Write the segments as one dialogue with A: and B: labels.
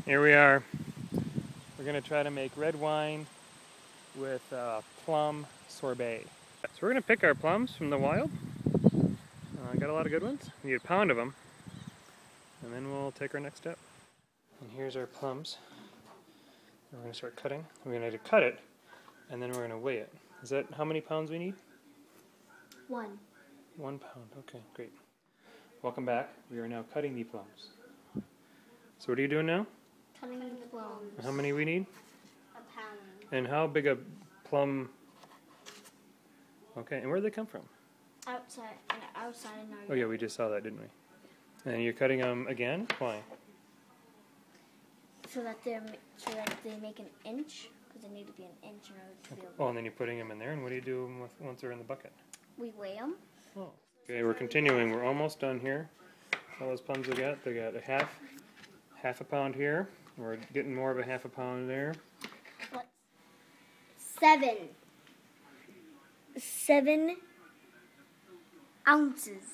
A: Here we are. We're going to try to make red wine with plum sorbet. So we're going to pick our plums from the wild. Got a lot of good ones. We need a pound of them. And then we'll take our next step. And here's our plums. We're going to start cutting. We're going to cut it, and then we're going to weigh it. Is that how many pounds we need?
B: 1.
A: 1 pound. Okay, great. Welcome back. We are now cutting the plums. So what are you doing now?
B: Cutting the plums.
A: How many we need?
B: A pound.
A: And how big a plum? Okay, and where do they come from?
B: Outside in our
A: Oh yeah, we just saw that, didn't we? And you're cutting them again? Why?
B: So that they make an inch, because they need to be an inch in order to be able to.
A: Oh, and then you're putting them in there, and what do you do once they're in the bucket?
B: We weigh them.
A: Oh. Okay, we're continuing. We're almost done here. All those plums they got a half a pound here. We're getting more of a half a pound there.
B: What? 7 ounces.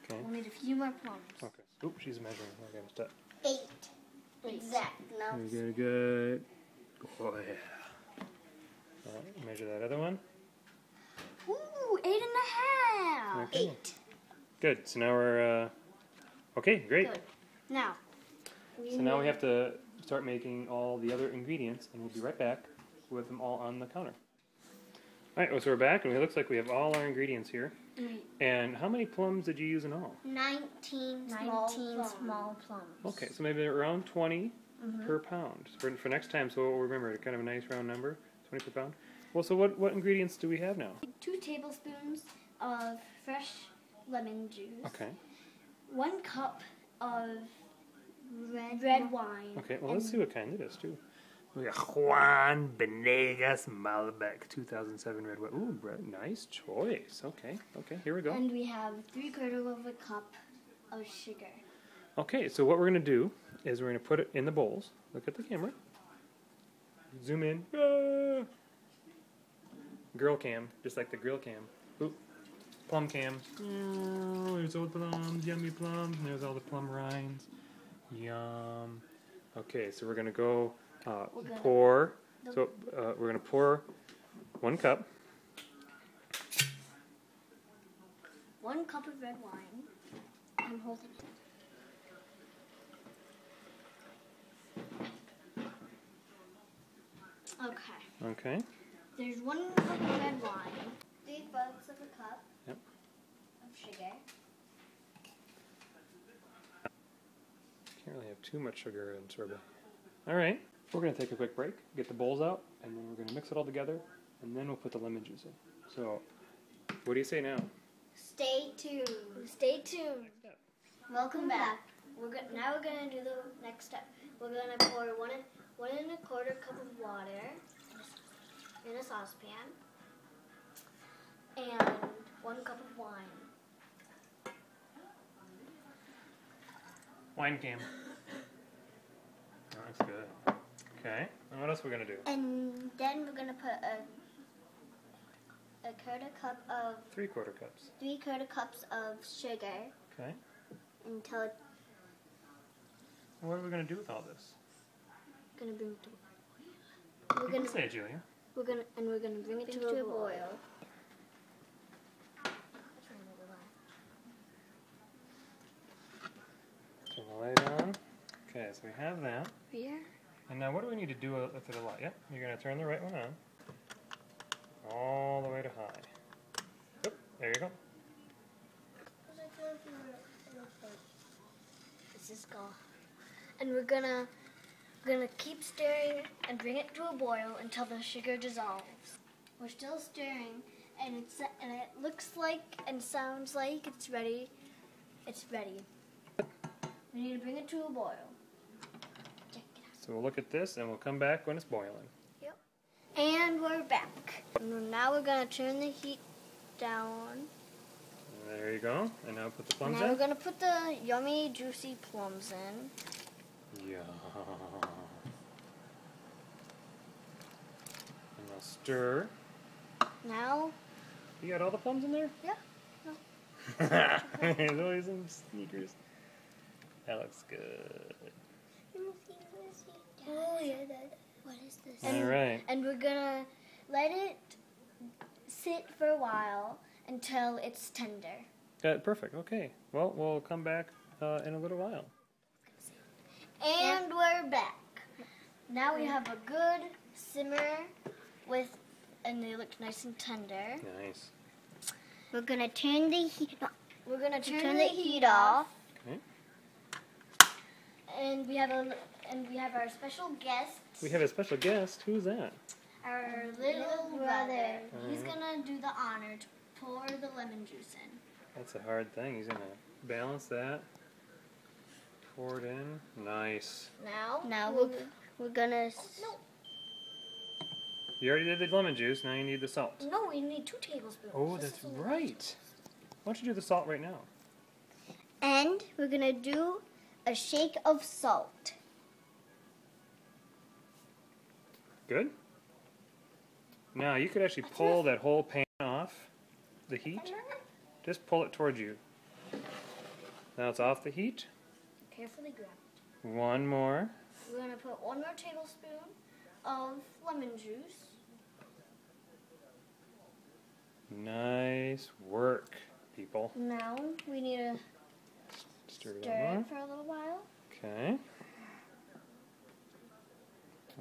A: Okay.
B: We'll need a few more plums.
A: Okay. Oop, she's measuring. I gotta stop.
B: 8. Exact. No.
A: Good. Oh yeah. All right, measure that other one.
B: Ooh, 8.5.
A: Okay.
B: 8.
A: Good. So now we're okay. Great.
B: Good. Now.
A: So now we have to start making all the other ingredients, and we'll be right back with them all on the counter. All right, well, so we're back, and it looks like we have all our ingredients here. And how many plums did you use in all?
B: 19 small plums.
A: Okay, so maybe around 20 per pound. For next time, so we'll remember, kind of a nice round number, 20 per pound. Well, so what ingredients do we have now?
B: 2 tablespoons of fresh lemon juice.
A: Okay.
B: 1 cup of red wine.
A: Okay, well, let's see what kind it is, too. We got Juan Venegas Malbec 2007 red wine. Ooh, nice choice. Okay, here we go.
B: And we have 3/4 of a cup of sugar.
A: Okay, so what we're going to do is we're going to put it in the bowls. Look at the camera. Zoom in. Ah! Girl cam, just like the grill cam. Ooh, plum cam. Oh, there's all the plums, yummy plums, and there's all the plum rinds. Yum. Okay, so we're going to go pour. So we're going to pour 1 cup.
B: 1 cup of red wine. And hold it. Okay.
A: Okay.
B: There's 1 cup of red wine. 3/4 of a cup.
A: Yep.
B: Of sugar.
A: Can't really have too much sugar in sorbet. All right. We're going to take a quick break, get the bowls out, and then we're going to mix it all together, and then we'll put the lemon juice in. So, what do you say now?
B: Stay tuned. Stay tuned. Welcome back. Now we're going to do the next step. We're going to pour 1 1/4 cup of water in a saucepan and 1 cup of wine.
A: Wine cam. Oh, that's good. Okay. And what else are we going to do?
B: And then we're going to put a 1/4 cup of
A: 3/4 cups.
B: 3/4 cups of sugar.
A: Okay.
B: Until it's
A: What are we going to do with all this?
B: going to bring it to
A: You can say it, Julia.
B: We're going to bring it to a boil.
A: Turn the light on. Okay, so we have that.
B: Here.
A: And now what do we need to do with it a lot? Yep, you're going to turn the right one on. All the way to high. Oop, there you go.
B: This is go. And we're gonna keep stirring and bring it to a boil until the sugar dissolves. We're still stirring, and it looks like and sounds like it's ready. It's ready. We need to bring it to a boil. Check it out.
A: So we'll look at this and we'll come back when it's boiling.
B: Yep. And we're back. Now we're gonna turn the heat down.
A: There you go. And now put the plums
B: Now
A: in.
B: we're gonna put the yummy, juicy plums in.
A: Yeah. And now stir.
B: Now.
A: You got all the plums in there?
B: Yeah.
A: There's always some sneakers. That looks good.
B: Oh yeah, what is this?
A: All right.
B: And we're gonna let it sit for a while until it's tender.
A: Perfect. Okay. Well, we'll come back in a little while.
B: And we're back. Now we have a good simmer and they look nice and tender.
A: Nice.
B: We're gonna turn the heat. We're gonna turn the heat off.
A: Okay.
B: And we have our special guest.
A: We have a special guest. Who's that?
B: Our little brother. He's gonna do the honor to pour the lemon juice in.
A: That's a hard thing. He's gonna balance that. Pour it in. Nice.
B: Now we're gonna. No.
A: You already did the lemon juice. Now you need the salt.
B: No, we need 2 tablespoons.
A: Oh, that's right. Why don't you do the salt right now?
B: And we're gonna do a shake of salt.
A: Good. Now you could actually pull that whole pan off the heat. Just pull it towards you. Now it's off the heat.
B: Carefully grab it.
A: One more.
B: We're going to put 1 more tablespoon of lemon juice.
A: Nice work, people.
B: Now we need to
A: Stir it
B: stir
A: more.
B: it for a little while.
A: Okay.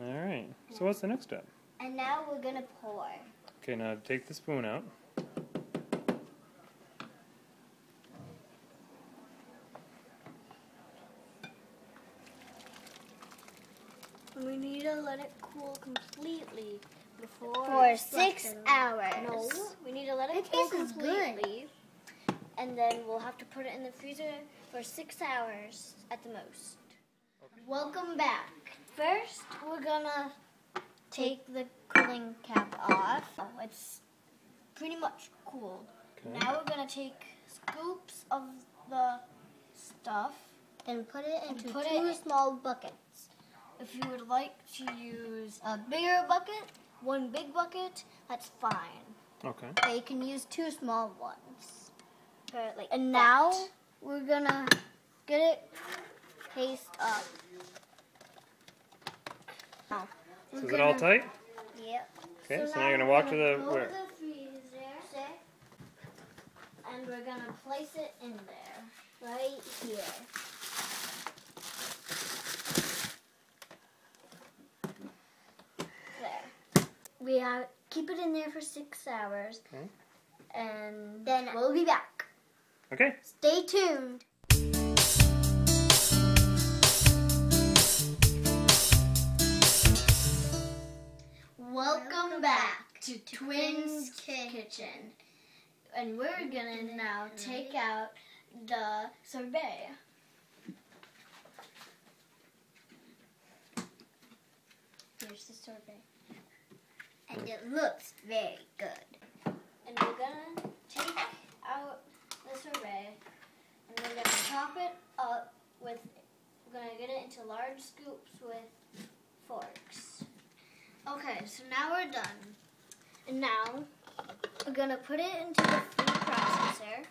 A: All right. So what's the next step?
B: And now we're going to pour.
A: Okay, now take the spoon out.
B: We need to let it cool completely for 6 hours. No, we need to let it cool completely. And then we'll have to put it in the freezer for 6 hours at the most. Okay. Welcome back. First, we're gonna take the cooling cap off. Oh, it's pretty much cooled. Okay. Now we're gonna take scoops of the stuff and put it into 2 small buckets. If you would like to use a bigger bucket, 1 big bucket, that's fine.
A: Okay.
B: But you can use 2 small ones. And now we're gonna get it paced up.
A: So is it all tight?
B: Yep.
A: Okay, so now you're gonna walk to the
B: go
A: where?
B: to the freezer, and we're gonna place it in there, right here. There. We keep it in there for 6 hours,
A: Okay.
B: and then we'll be back.
A: Okay.
B: Stay tuned. Welcome back to Twins Kitchen. And we're gonna now take out the sorbet. Here's the sorbet. And it looks very good. And we're gonna take out the sorbet and we're gonna chop it up we're gonna get it into large scoops with forks. Okay, so now we're done. And now we're gonna put it into the food processor.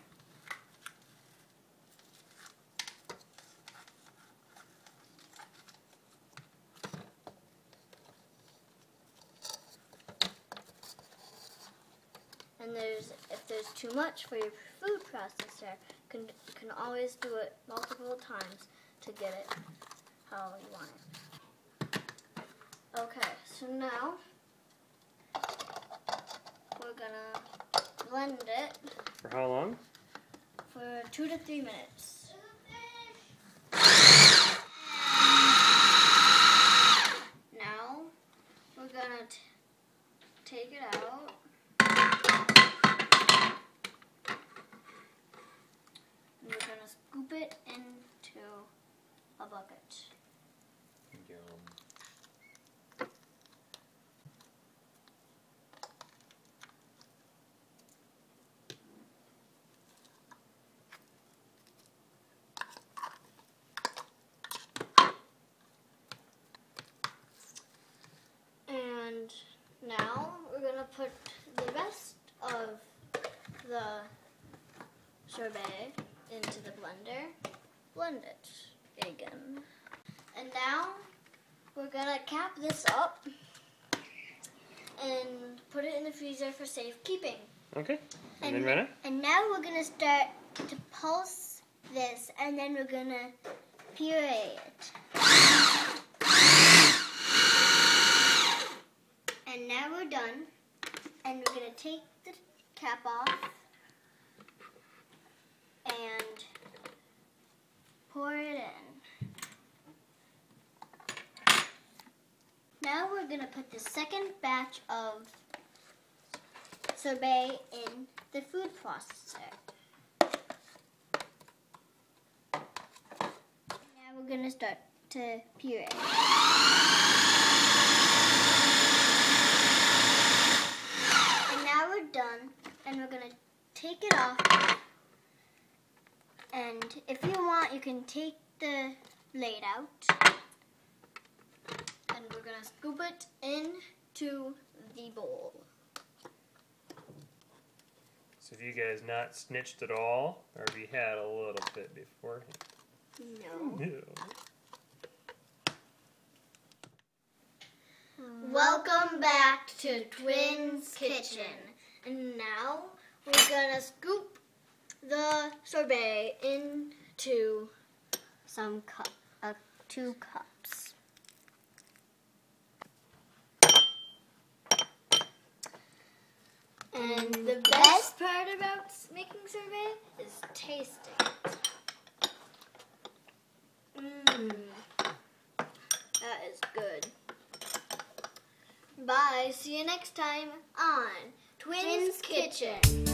B: And if there's too much for your food processor, can always do it multiple times to get it how you want it. Okay, so now we're gonna blend it.
A: For how long?
B: For 2 to 3 minutes. Now we're gonna take it out. And we're gonna scoop it into a bucket.
A: Yum.
B: And now we're gonna put the rest of the sorbet into the blender. Blend it again. And now we're gonna cap this up and put it in the freezer for safekeeping.
A: Okay. And then Rena?
B: And now we're gonna start to pulse this, and then we're gonna puree it. And now we're done, and we're gonna take the cap off and pour it in. Now we're gonna put the second batch of sorbet in the food processor. Now we're gonna start to puree. And now we're done, and we're gonna take it off. And if you want, you can take the blade out. And we're gonna scoop it into the bowl.
A: So have you guys not snitched at all? Or have you had a little bit beforehand?
B: No.
A: No.
B: Welcome back to Twins Kitchen. And now we're gonna scoop the sorbet into some 2 cups. And the best part about making sorbet is tasting it. That is good. Bye. See you next time on Twins Kitchen.